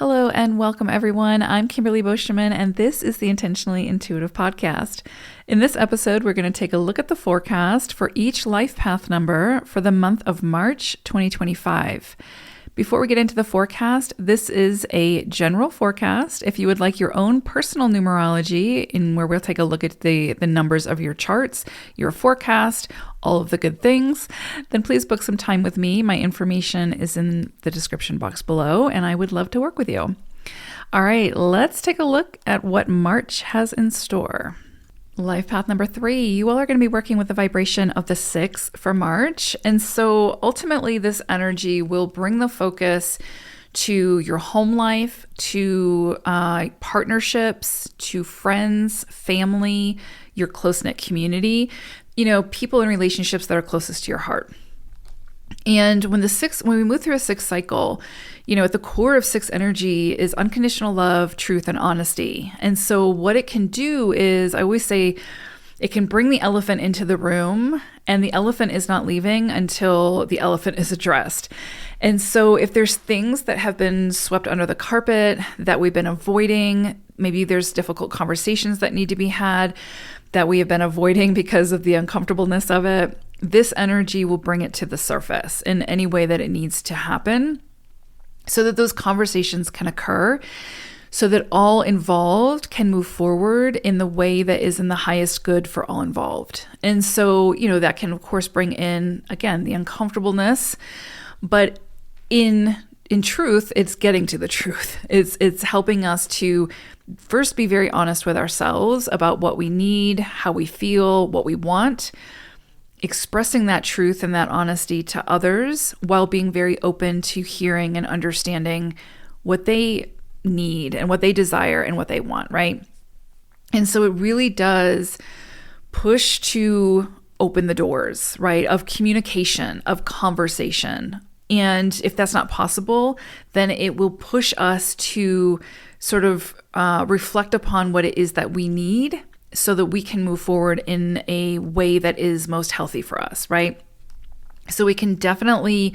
Hello and welcome everyone. I'm Kimberly Boschman and this is the Intentionally Intuitive Podcast. In this episode, we're going to take a look at the forecast for each life path number for the month of March 2025. Before we get into the forecast, this is a general forecast. If you would like your own personal numerology, in where we'll take a look at the numbers of your charts, your forecast, all of the good things, then please book some time with me. My information is in the description box below, and I would love to work with you. All right, let's take a look at what March has in store. Life path number 3, you all are going to be working with the vibration of the 6 for March. And so ultimately this energy will bring the focus to your home life, to partnerships, to friends, family, your close-knit community, people in relationships that are closest to your heart. And when we move through a 6 cycle, at the core of 6 energy is unconditional love, truth, and honesty. And so what it can do is, I always say, it can bring the elephant into the room, and the elephant is not leaving until the elephant is addressed. And so if there's things that have been swept under the carpet that we've been avoiding, maybe there's difficult conversations that need to be had that we have been avoiding because of the uncomfortableness of it, this energy will bring it to the surface in any way that it needs to happen so that those conversations can occur, so that all involved can move forward in the way that is in the highest good for all involved. And so, that can, of course, bring in, again, the uncomfortableness, but in truth, it's getting to the truth. It's helping us to first be very honest with ourselves about what we need, how we feel, what we want, expressing that truth and that honesty to others while being very open to hearing and understanding what they need and what they desire and what they want, right? And so it really does push to open the doors, right, of communication, of conversation. And if that's not possible, then it will push us to sort of reflect upon what it is that we need so that we can move forward in a way that is most healthy for us, right? So we can definitely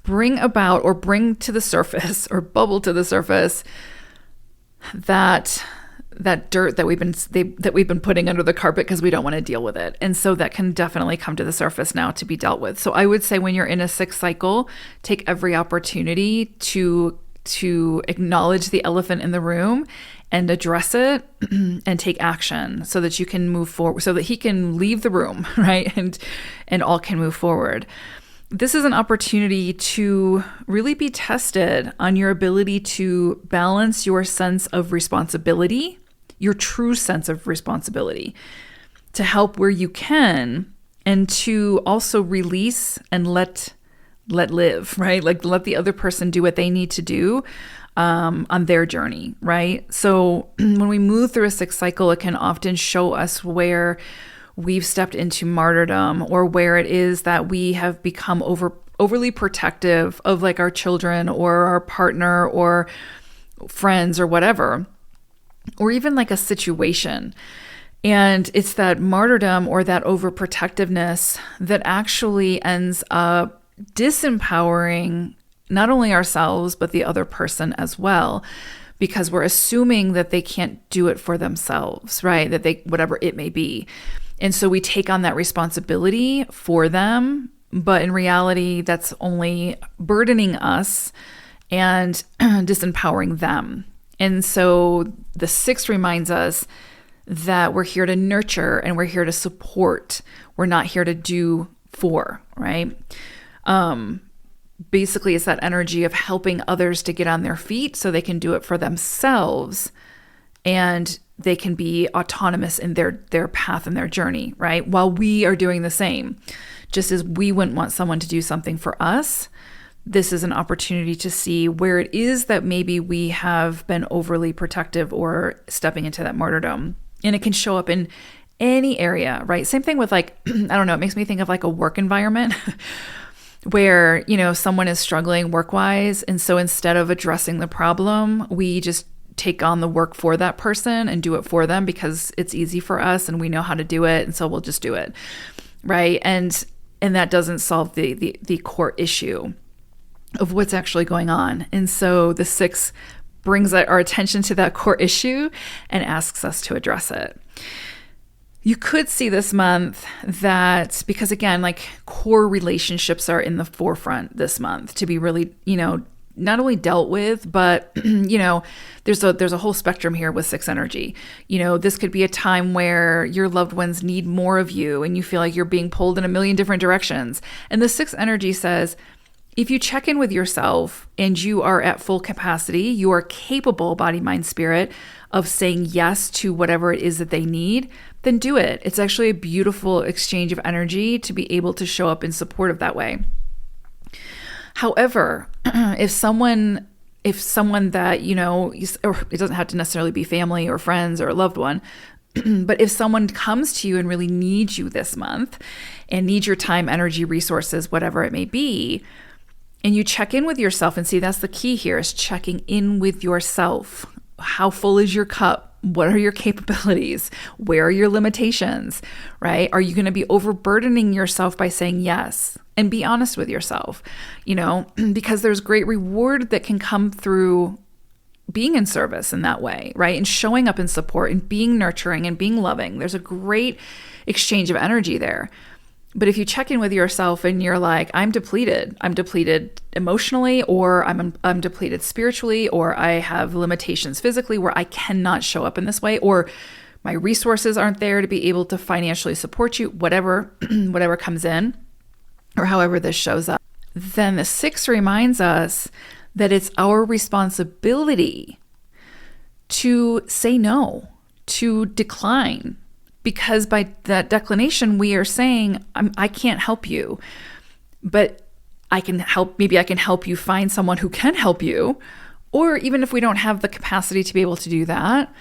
bring about or bring to the surface or bubble to the surface that dirt that we've been putting under the carpet because we don't want to deal with it. And so that can definitely come to the surface now to be dealt with. So I would say when you're in a 6 cycle, take every opportunity to acknowledge the elephant in the room and address it and take action so that you can move forward, so that he can leave the room, right? And all can move forward. This is an opportunity to really be tested on your ability to balance your sense of responsibility, your true sense of responsibility, to help where you can, and to also release and let live, right? Like let the other person do what they need to do on their journey, right? So when we move through a 6 cycle, it can often show us where we've stepped into martyrdom or where it is that we have become overly protective of like our children or our partner or friends or whatever, or even like a situation. And it's that martyrdom or that overprotectiveness that actually ends up disempowering not only ourselves, but the other person as well, because we're assuming that they can't do it for themselves, right? That they, whatever it may be. And so we take on that responsibility for them, but in reality, that's only burdening us and disempowering them. And so the 6 reminds us that we're here to nurture and we're here to support. We're not here to do for, right? Basically, it's that energy of helping others to get on their feet so they can do it for themselves and they can be autonomous in their path and their journey, right? While we are doing the same. Just as we wouldn't want someone to do something for us, this is an opportunity to see where it is that maybe we have been overly protective or stepping into that martyrdom. And it can show up in any area, right? Same thing with like, I don't know, it makes me think of like a work environment where, someone is struggling work-wise. And so instead of addressing the problem, we just take on the work for that person and do it for them because it's easy for us and we know how to do it. And so we'll just do it. Right. And that doesn't solve the core issue of what's actually going on. And so the 6 brings our attention to that core issue and asks us to address it. You could see this month that, because again, like core relationships are in the forefront this month to be really, not only dealt with, but, there's a whole spectrum here with 6 energy. This could be a time where your loved ones need more of you and you feel like you're being pulled in a million different directions. And the 6 energy says, if you check in with yourself and you are at full capacity, you are capable, body, mind, spirit, of saying yes to whatever it is that they need, then do it. It's actually a beautiful exchange of energy to be able to show up in support of that way. However, if someone that, or it doesn't have to necessarily be family or friends or a loved one, but if someone comes to you and really needs you this month and needs your time, energy, resources, whatever it may be, and you check in with yourself and see, that's the key here, is checking in with yourself. How full is your cup? What are your capabilities? Where are your limitations, right? Are you going to be overburdening yourself by saying yes? And be honest with yourself, because there's great reward that can come through being in service in that way, right? And showing up in support and being nurturing and being loving. There's a great exchange of energy there. But if you check in with yourself and you're like, I'm depleted emotionally, or I'm depleted spiritually, or I have limitations physically where I cannot show up in this way, or my resources aren't there to be able to financially support you, whatever comes in, or however this shows up, then the 6 reminds us that it's our responsibility to say no, to decline. Because by that declination, we are saying, I can't help you, but I can help. Maybe I can help you find someone who can help you. Or even if we don't have the capacity to be able to do that,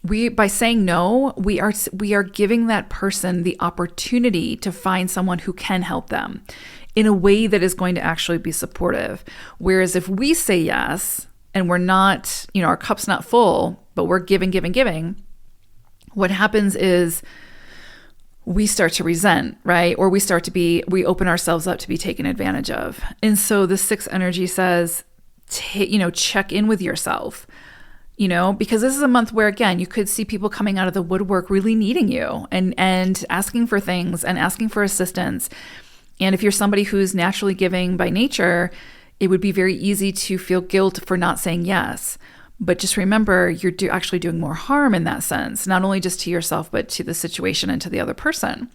by saying no, we are giving that person the opportunity to find someone who can help them in a way that is going to actually be supportive. Whereas if we say yes and we're not, our cup's not full, but we're giving, what happens is we start to resent, right? Or we open ourselves up to be taken advantage of. And so the 6 energy says, check in with yourself, because this is a month where, again, you could see people coming out of the woodwork really needing you and asking for things and asking for assistance. And if you're somebody who's naturally giving by nature, it would be very easy to feel guilt for not saying yes. But just remember, you're actually doing more harm in that sense, not only just to yourself, but to the situation and to the other person.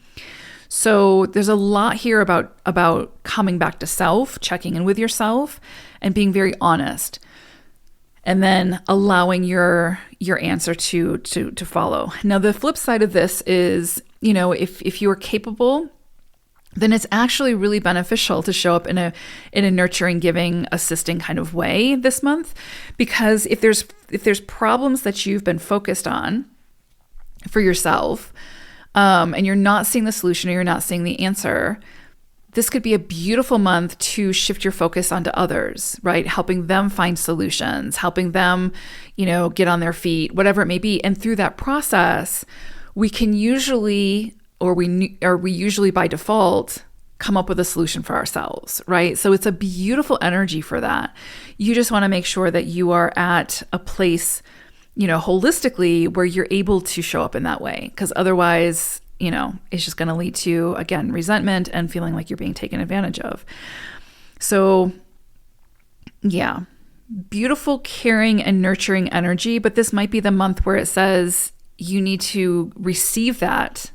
So there's a lot here about coming back to self, checking in with yourself, and being very honest, and then allowing your answer to follow. Now, the flip side of this is, if you are capable, then it's actually really beneficial to show up in a nurturing, giving, assisting kind of way this month. Because if there's problems that you've been focused on for yourself, and you're not seeing the solution or you're not seeing the answer, this could be a beautiful month to shift your focus onto others, right? Helping them find solutions, helping them, get on their feet, whatever it may be. And through that process, we can usually, we usually by default come up with a solution for ourselves, right? So it's a beautiful energy for that. You just want to make sure that you are at a place, holistically, where you're able to show up in that way. Because otherwise, it's just going to lead to, again, resentment and feeling like you're being taken advantage of. So yeah, beautiful, caring and nurturing energy. But this might be the month where it says you need to receive that,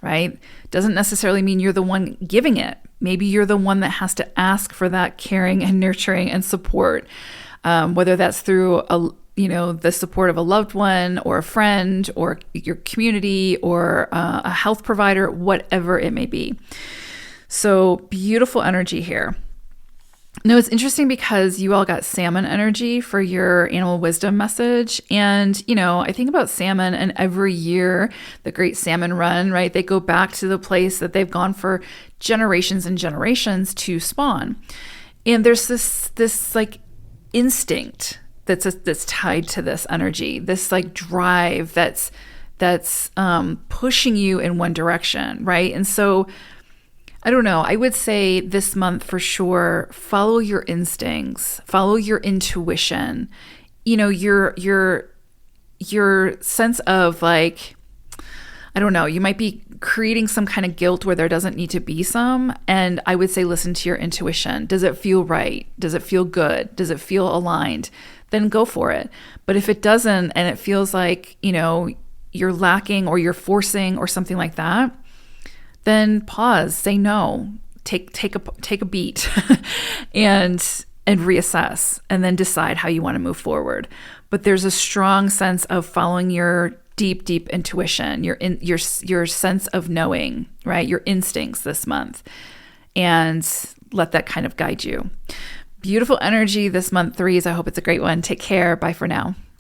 right? Doesn't necessarily mean you're the one giving it. Maybe you're the one that has to ask for that caring and nurturing and support, whether that's through the support of a loved one or a friend or your community or a health provider, whatever it may be. So beautiful energy here. Now, it's interesting because you all got salmon energy for your animal wisdom message. And, I think about salmon, and every year, the Great Salmon Run, right? They go back to the place that they've gone for generations and generations to spawn. And there's this like instinct that's tied to this energy, this like drive that's pushing you in one direction, right? And so I don't know, I would say this month for sure, follow your instincts, follow your intuition, your sense of like, I don't know, you might be creating some kind of guilt where there doesn't need to be some. And I would say, listen to your intuition. Does it feel right? Does it feel good? Does it feel aligned? Then go for it. But if it doesn't, and it feels like, you're lacking or you're forcing or something like that, then pause, say no, take a beat and reassess, and then decide how you want to move forward. But there's a strong sense of following your deep intuition, your sense of knowing, right? Your instincts this month, and let that kind of guide you. Beautiful energy this month, threes. I hope it's a great one. Take care. Bye for now.